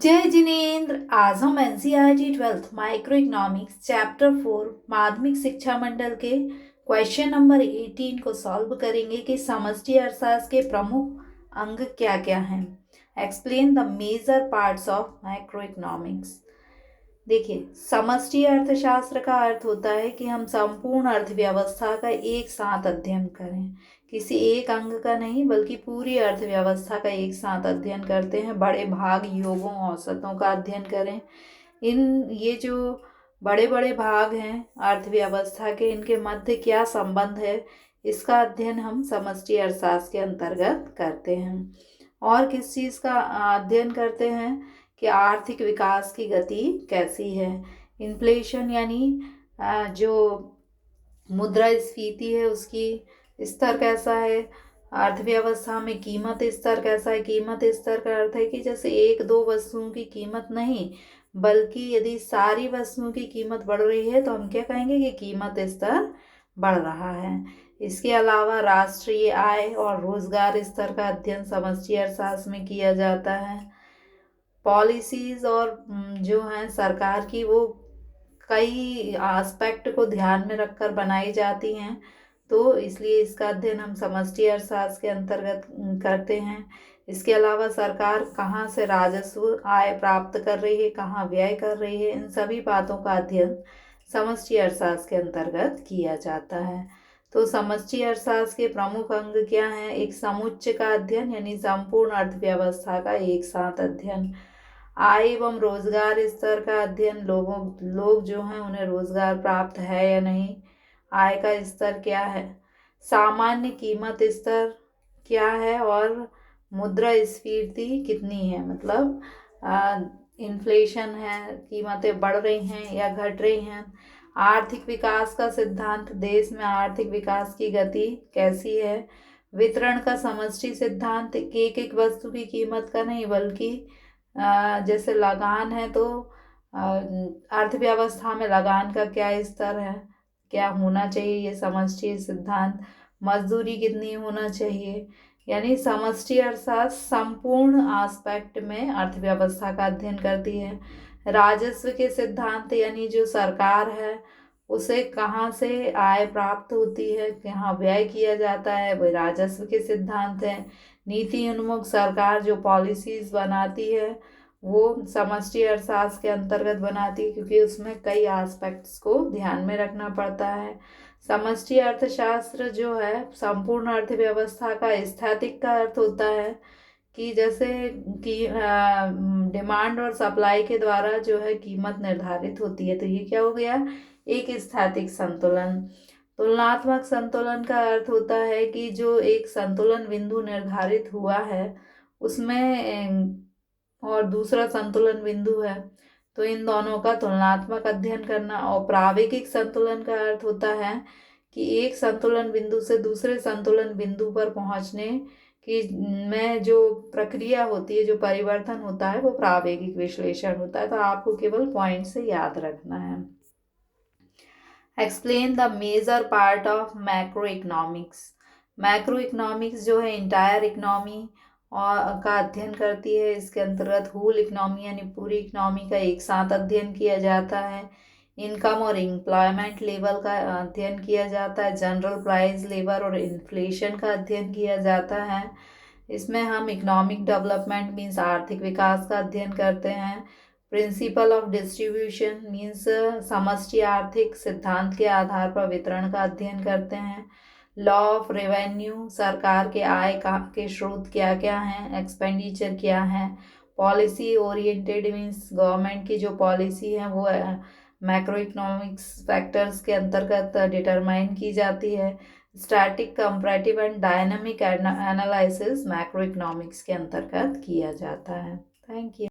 जय जिनेन्द्र। आज हम NCERT 12th micro economics chapter 4 माध्यमिक शिक्षा मंडल के क्वेश्चन नंबर 18 को सॉल्व करेंगे कि समष्टि अर्थशास्त्र के प्रमुख अंग क्या क्या हैं। Explain the major parts of micro economics. देखिए, समष्टि अर्थशास्त्र का अर्थ होता है कि हम संपूर्ण अर्थव्यवस्था का एक साथ अध्ययन करें, किसी एक अंग का नहीं बल्कि पूरी अर्थव्यवस्था का एक साथ अध्ययन करते हैं। बड़े भाग, योगों, औसतों का अध्ययन करें। ये जो बड़े बड़े भाग हैं अर्थव्यवस्था के, इनके मध्य क्या संबंध है, इसका अध्ययन हम समष्टि अर्थशास्त्र के अंतर्गत करते हैं। और किस चीज़ का अध्ययन करते हैं कि आर्थिक विकास की गति कैसी है। इन्फ्लेशन यानी जो मुद्रास्फीति है उसकी स्तर कैसा है, अर्थव्यवस्था में कीमत स्तर कैसा है। कीमत स्तर का अर्थ है कि जैसे एक दो वस्तुओं की कीमत नहीं, बल्कि यदि सारी वस्तुओं की कीमत बढ़ रही है तो हम क्या कहेंगे कि कीमत स्तर बढ़ रहा है। इसके अलावा राष्ट्रीय आय और रोजगार स्तर का अध्ययन समष्टि अर्थशास्त्र में किया जाता है। पॉलिसीज और जो हैं सरकार की, वो कई एस्पेक्ट को ध्यान में रखकर बनाई जाती हैं, तो इसलिए इसका अध्ययन हम समष्टि अर्थशास्त्र के अंतर्गत करते हैं। इसके अलावा सरकार कहाँ से राजस्व आय प्राप्त कर रही है, कहाँ व्यय कर रही है, इन सभी बातों का अध्ययन समष्टि अर्थशास्त्र के अंतर्गत किया जाता है। तो समष्टि अर्थशास्त्र के प्रमुख अंग क्या हैं? एक समुच्चय का अध्ययन यानी संपूर्ण अर्थव्यवस्था का एक साथ अध्ययन। आय एवं रोजगार स्तर का अध्ययन, लोग जो हैं उन्हें रोजगार प्राप्त है या नहीं, आय का स्तर क्या है। सामान्य कीमत स्तर क्या है और मुद्रास्फीति कितनी है, मतलब इन्फ्लेशन है, कीमतें बढ़ रही हैं या घट रही हैं। आर्थिक विकास का सिद्धांत, देश में आर्थिक विकास की गति कैसी है। वितरण का समष्टि सिद्धांत, एक एक वस्तु की कीमत का नहीं बल्कि जैसे लगान है तो अर्थव्यवस्था में लगान का क्या स्तर है, क्या होना चाहिए, ये समष्टि सिद्धांत। मजदूरी कितनी होना चाहिए, यानी समष्टि अर्थशास्त्र संपूर्ण एस्पेक्ट में अर्थव्यवस्था का अध्ययन करती है। राजस्व के सिद्धांत, यानी जो सरकार है उसे कहाँ से आय प्राप्त होती है, कहाँ व्यय किया जाता है, वही राजस्व के सिद्धांत है। नीति उन्मुख सरकार जो पॉलिसीज बनाती है वो समष्टि अर्थशास्त्र के अंतर्गत बनाती है, क्योंकि उसमें कई एस्पेक्ट्स को ध्यान में रखना पड़ता है। समष्टि अर्थशास्त्र जो है संपूर्ण अर्थव्यवस्था का स्थैतिक का अर्थ होता है कि जैसे कि डिमांड और सप्लाई के द्वारा जो है कीमत निर्धारित होती है, तो ये क्या हो गया, एक स्थैतिक संतुलन। तुलनात्मक संतुलन का अर्थ होता है कि जो एक संतुलन बिंदु निर्धारित हुआ है उसमें और दूसरा संतुलन बिंदु है, तो इन दोनों का तुलनात्मक अध्ययन करना। और प्रावेगिक संतुलन का अर्थ होता है कि एक संतुलन बिंदु से दूसरे संतुलन बिंदु पर पहुंचने की में जो प्रक्रिया होती है, जो परिवर्तन होता है, वो प्रावेगिक विश्लेषण होता है। तो आपको केवल पॉइंट से याद रखना है। Explain the major part of macro economics. Macro economics जो है इंटायर इकोनॉमी और का अध्ययन करती है। इसके अंतर्गत होल इकोनॉमी यानी पूरी इकोनॉमी का एक साथ अध्ययन किया जाता है। इनकम और एम्प्लॉयमेंट लेवल का अध्ययन किया जाता है। जनरल प्राइस, लेबर और इन्फ्लेशन का अध्ययन किया जाता है। इसमें हम इकोनॉमिक डेवलपमेंट मीन्स आर्थिक विकास का अध्ययन करते हैं। प्रिंसिपल ऑफ डिस्ट्रीब्यूशन मीन्स समष्टि आर्थिक सिद्धांत के आधार पर वितरण का अध्ययन करते हैं। लॉ ऑफ रेवेन्यू, सरकार के आय के स्रोत क्या क्या हैं, एक्सपेंडिचर क्या है। पॉलिसी ओरिएंटेड मीन्स गवर्नमेंट की जो पॉलिसी है वो मैक्रो इकोनॉमिक्स फैक्टर्स के अंतर्गत डिटरमाइन की जाती है। Static, comparative and dynamic analysis macro economics के अंतर्गत किया जाता है। Thank you.